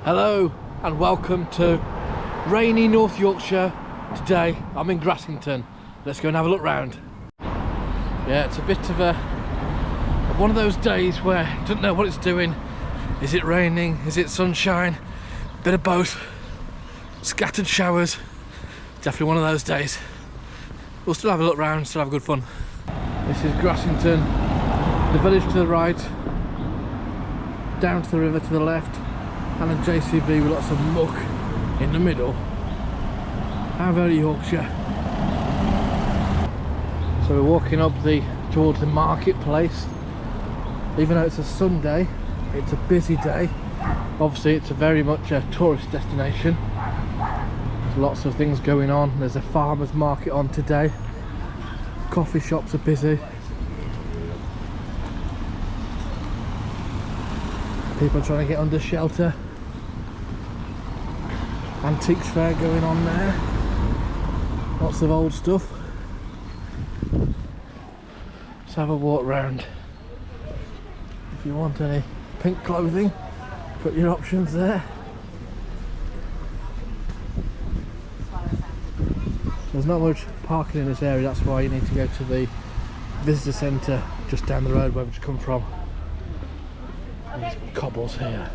Hello and welcome to rainy North Yorkshire. Today I'm in Grassington. Let's go and have a look round. Yeah, it's a bit of one of those days where you don't know what it's doing. Is it raining? Is it sunshine? Bit of both. Scattered showers. Definitely one of those days. We'll still have a look round, still have good fun. This is Grassington, the village to the right, down to the river to the left, and a JCB with lots of muck in the middle. How very Yorkshire. So we're walking up towards the marketplace. Even though it's a Sunday, it's a busy day. Obviously it's very much a tourist destination. There's lots of things going on. There's a farmer's market on today. Coffee shops are busy. People are trying to get under shelter. Antiques fair going on there. Lots of old stuff. Let's have a walk round. If you want any pink clothing, put your options there. There's not much parking in this area, that's why you need to go to the visitor centre just down the road where we've come from. There's cobbles here.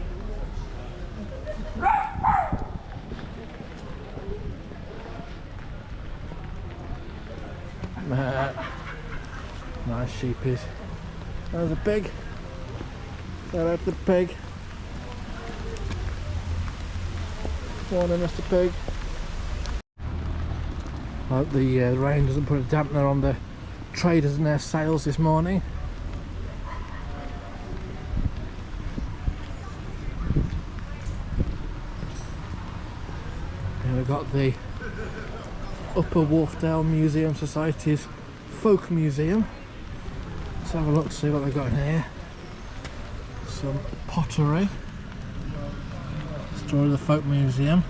Nice sheepies. There's a pig. There's the pig. Morning, Mr. Pig. I hope the rain doesn't put a dampener on the traders and their sales this morning. And we've got the Upper Wharfdale Museum Society's Folk Museum. Let's have a look, see what they've got in here. Some pottery. Story of the Folk Museum.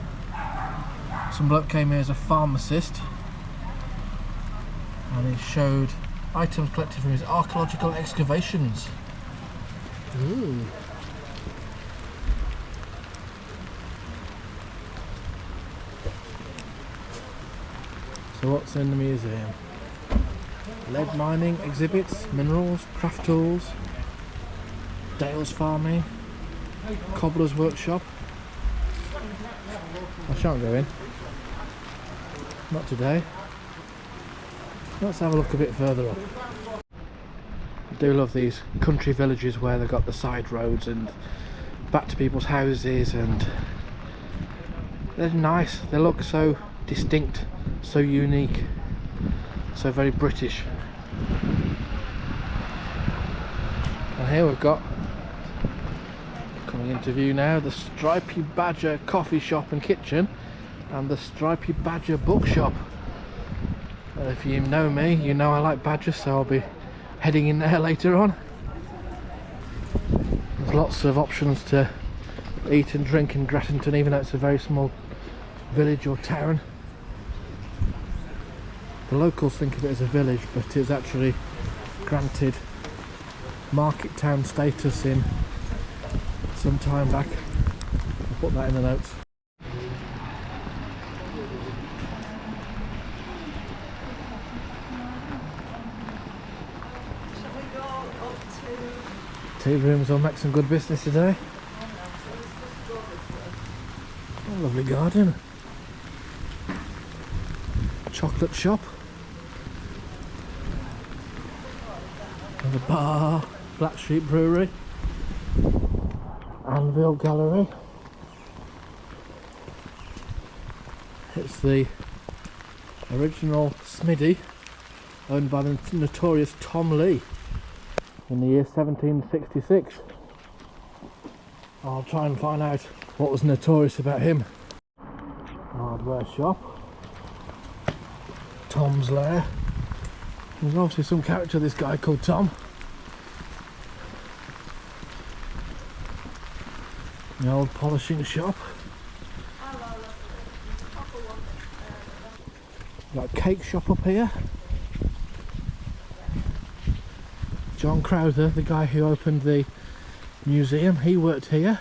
Some bloke came here as a pharmacist and he showed items collected from his archaeological excavations. Ooh. So what's in the museum? Lead mining exhibits, minerals, craft tools, Dales farming, cobbler's workshop. I shan't go in. Not today. Let's have a look a bit further up. I do love these country villages where they've got the side roads and back to people's houses, and they're nice. They look so distinct, so unique, so very British. And here we've got, coming into view now, the Stripy Badger coffee shop and kitchen and the Stripy Badger bookshop. If you know me, you know I like badgers, so I'll be heading in there later on. There's lots of options to eat and drink in Grassington, even though it's a very small village or town. The locals think of it as a village, but it's actually granted market town status in some time back. I'll put that in the notes. Tea rooms will make some good business today. Oh, lovely garden. Chocolate shop. And a bar. Black Sheep Brewery. Anvil Gallery. It's the original Smithy, owned by the notorious Tom Lee in the year 1766. I'll try and find out what was notorious about him. Hardware shop. Tom's lair. There's obviously some character, this guy called Tom. The old polishing shop. Got a cake shop up here. John Crowther, the guy who opened the museum, he worked here.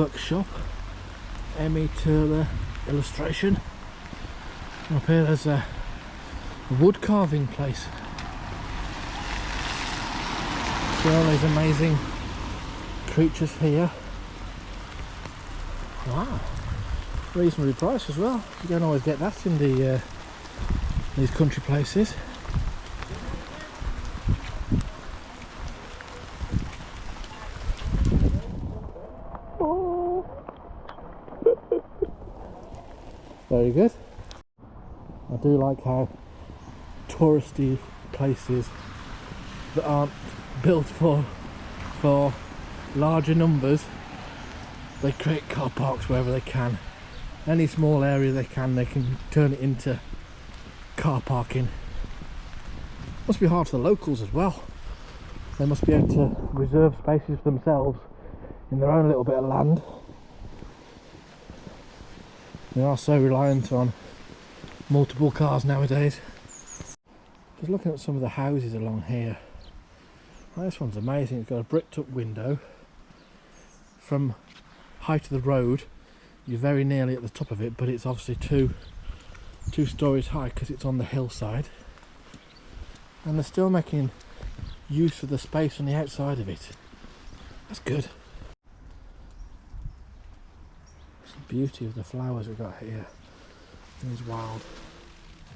workshop, Emmy Turler illustration. Up here there's a wood carving place. See all these amazing creatures here. Wow, reasonably priced as well. You don't always get that in these country places. Oh. Very good. I do like how touristy places that aren't built for larger numbers, they create car parks wherever they can. Any small area they can turn it into car parking. Must be hard for the locals as well. They must be able to reserve spaces for themselves in their own little bit of land. They are so reliant on multiple cars nowadays. Just looking at some of the houses along here. Oh, this one's amazing. It's got a bricked up window. From height of the road, you're very nearly at the top of it, but it's obviously two stories high because it's on the hillside. And they're still making use of the space on the outside of it. That's good. It's the beauty of the flowers we've got here. These wild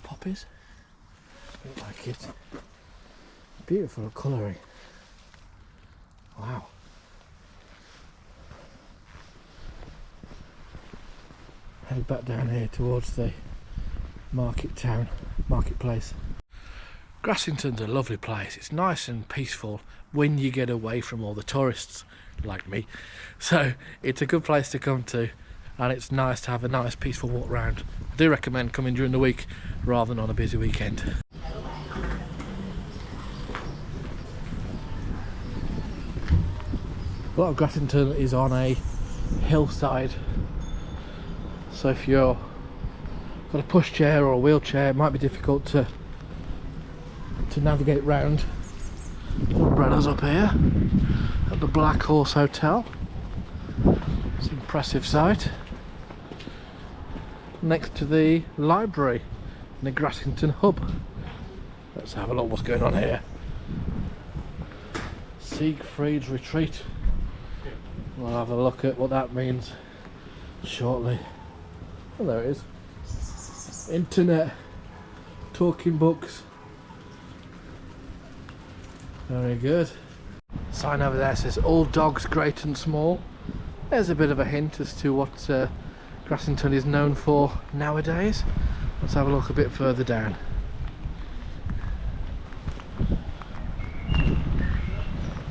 poppies. I like it. Beautiful colouring. Wow. Head back down here towards the marketplace. Grassington's a lovely place. It's nice and peaceful when you get away from all the tourists like me. So it's a good place to come to, and it's nice to have a nice peaceful walk around. I do recommend coming during the week rather than on a busy weekend. A lot of Grassington is on a hillside, so if you're got a pushchair or a wheelchair, it might be difficult to navigate round. Umbrellas up here at the Black Horse Hotel. It's an impressive sight. Next to the library in the Grassington hub. Let's have a look what's going on here. Siegfried's Retreat. We'll have a look at what that means shortly. Oh, there it is. Internet, talking books. Very good. Sign over there says all dogs great and small. There's a bit of a hint as to what Grassington is known for nowadays. Let's have a look a bit further down.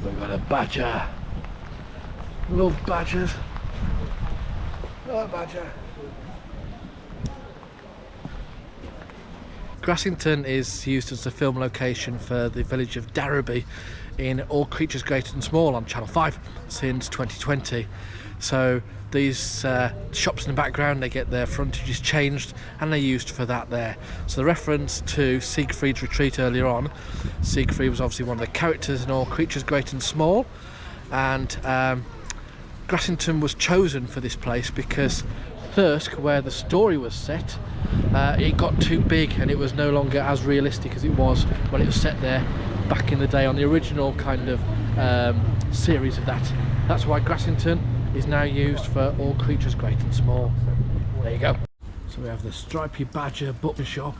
We've got a badger. Love badgers. Oh, badger. Grassington is used as a film location for the village of Darrowby in All Creatures Great and Small on Channel 5 since 2020. So these shops in the background, they get their frontages changed and they're used for that there. So the reference to Siegfried's Retreat earlier on, Siegfried was obviously one of the characters in All Creatures Great and Small, and Grassington was chosen for this place because Thirsk, where the story was set, it got too big and it was no longer as realistic as it was when it was set there back in the day on the original kind of series of that. That's why Grassington is now used for All Creatures Great and Small. There you go. So we have the Stripy Badger button shop.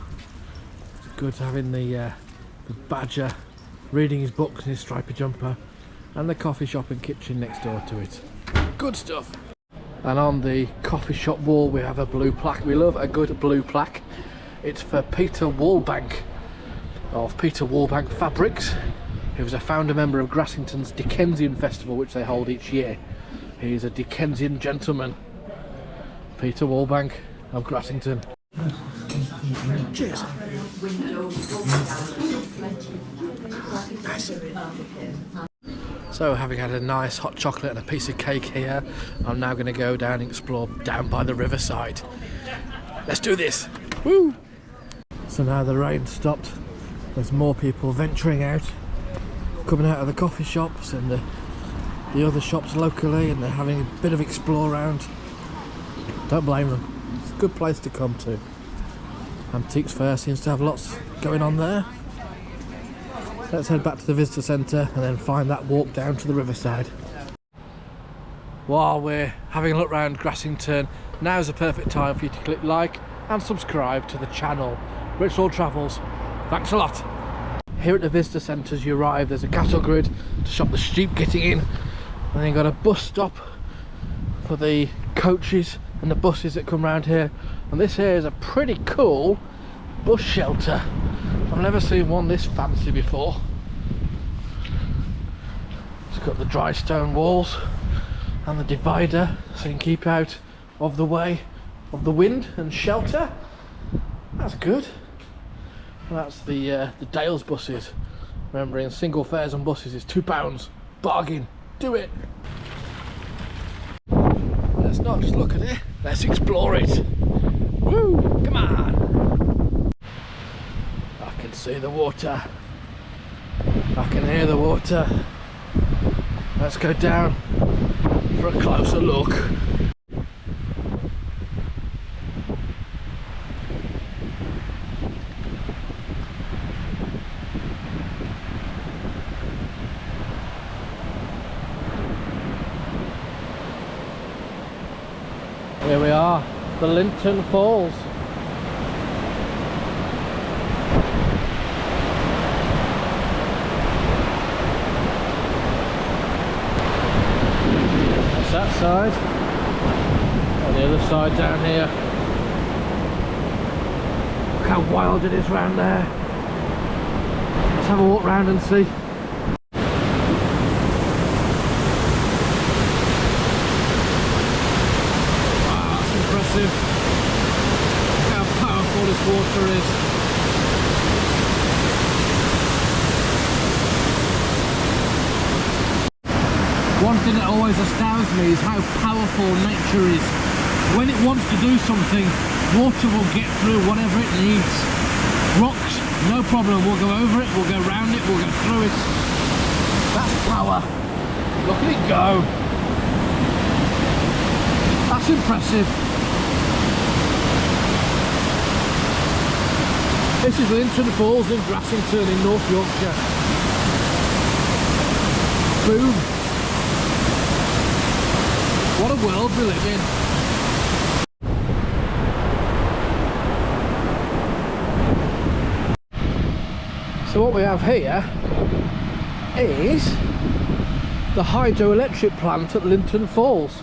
It's good having the badger reading his books in his stripy jumper, and the coffee shop and kitchen next door to it. Good stuff. And on the coffee shop wall we have a blue plaque. We love a good blue plaque. It's for Peter Wallbank of Peter Wallbank Fabrics, who was a founder member of Grassington's Dickensian Festival, which they hold each year. He's a Dickensian gentleman, Peter Wallbank of Grassington. Cheers. Nice. So, having had a nice hot chocolate and a piece of cake here, I'm now going to go down and explore down by the riverside. Let's do this! Woo! So now the rain stopped, there's more people venturing out, coming out of the coffee shops and the the other shops locally, and they're having a bit of explore around. Don't blame them. It's a good place to come to. Antiques Fair seems to have lots going on there. Let's head back to the visitor centre and then find that walk down to the riverside. While we're having a look around Grassington, now's the perfect time for you to click like and subscribe to the channel. Rich All Travels, thanks a lot. Here at the visitor centre, as you arrive, there's a cattle grid to stop the sheep getting in, and then you've got a bus stop for the coaches and the buses that come around here. And this here is a pretty cool bus shelter. I've never seen one this fancy before. It's got the dry stone walls and the divider so you can keep out of the way of the wind and shelter. That's good. And that's the Dales buses. Remembering single fares on buses is £2. Bargain. Do it. Let's not just look at it, let's explore it. Woo! Come on! I can see the water. I can hear the water. Let's go down for a closer look. Here we are, the Linton Falls. That's that side, and the other side down here. Look how wild it is round there. Let's have a walk round and see. Look how powerful this water is. One thing that always astounds me is how powerful nature is. When it wants to do something, water will get through whatever it needs. Rocks, no problem, we'll go over it, we'll go round it, we'll go through it. That's power. Look at it go. That's impressive. This is Linton Falls in Grassington in North Yorkshire. Boom! What a world we live in. So what we have here is the hydroelectric plant at Linton Falls.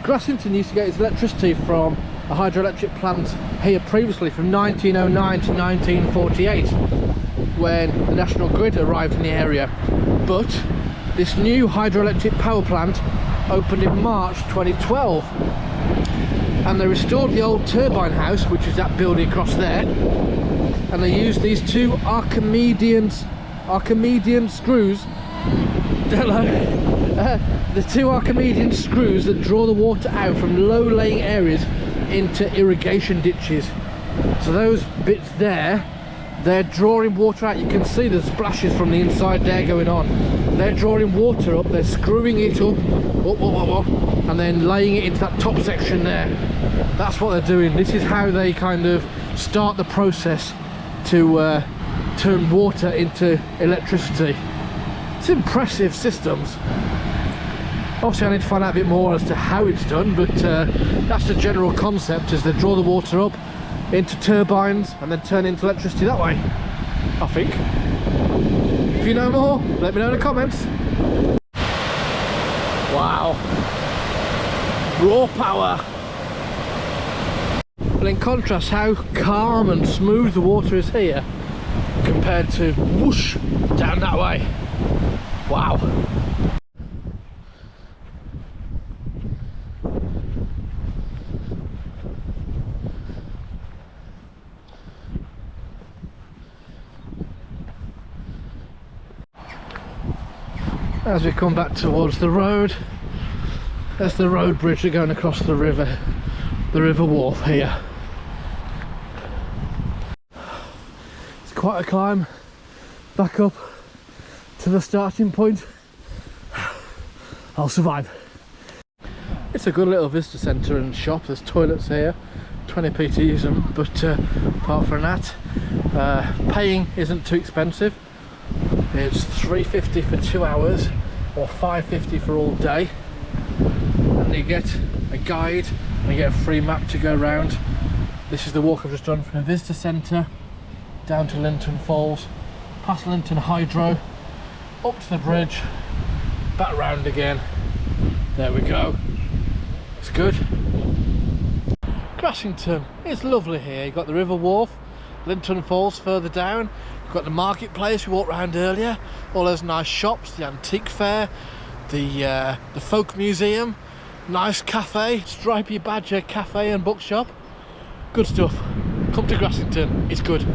Grassington used to get its electricity from a hydroelectric plant here previously from 1909 to 1948 when the National Grid arrived in the area, but this new hydroelectric power plant opened in March 2012 and they restored the old turbine house, which is that building across there, and they used these two Archimedean screws the two Archimedean screws that draw the water out from low-lying areas into irrigation ditches. So those bits there, they're drawing water out. You can see the splashes from the inside there going on. They're drawing water up, they're screwing it up, and then laying it into that top section there. That's what they're doing. This is how they kind of start the process to turn water into electricity. It's impressive systems. Obviously I need to find out a bit more as to how it's done, but that's the general concept, is they draw the water up into turbines and then turn it into electricity that way, I think. If you know more, let me know in the comments. Wow. Raw power. But in contrast, how calm and smooth the water is here compared to whoosh down that way. Wow. As we come back towards the road, there's the road bridge going across the river wharf here. It's quite a climb back up to the starting point. I'll survive. It's a good little visitor centre and shop. There's toilets here, 20p to use them, but apart from that, paying isn't too expensive. It's £3.50 for 2 hours or £5.50 for all day, and you get a guide and you get a free map to go around. This is the walk I've just done from the visitor centre down to Linton Falls, past Linton Hydro, up to the bridge, back round again. There we go. It's good. Grassington, it's lovely here. You've got the River Wharf, Linton Falls further down. You've got the marketplace we walked around earlier. All those nice shops, the antique fair, the folk museum, nice cafe, Stripey Badger cafe and bookshop. Good stuff. Come to Grassington, it's good.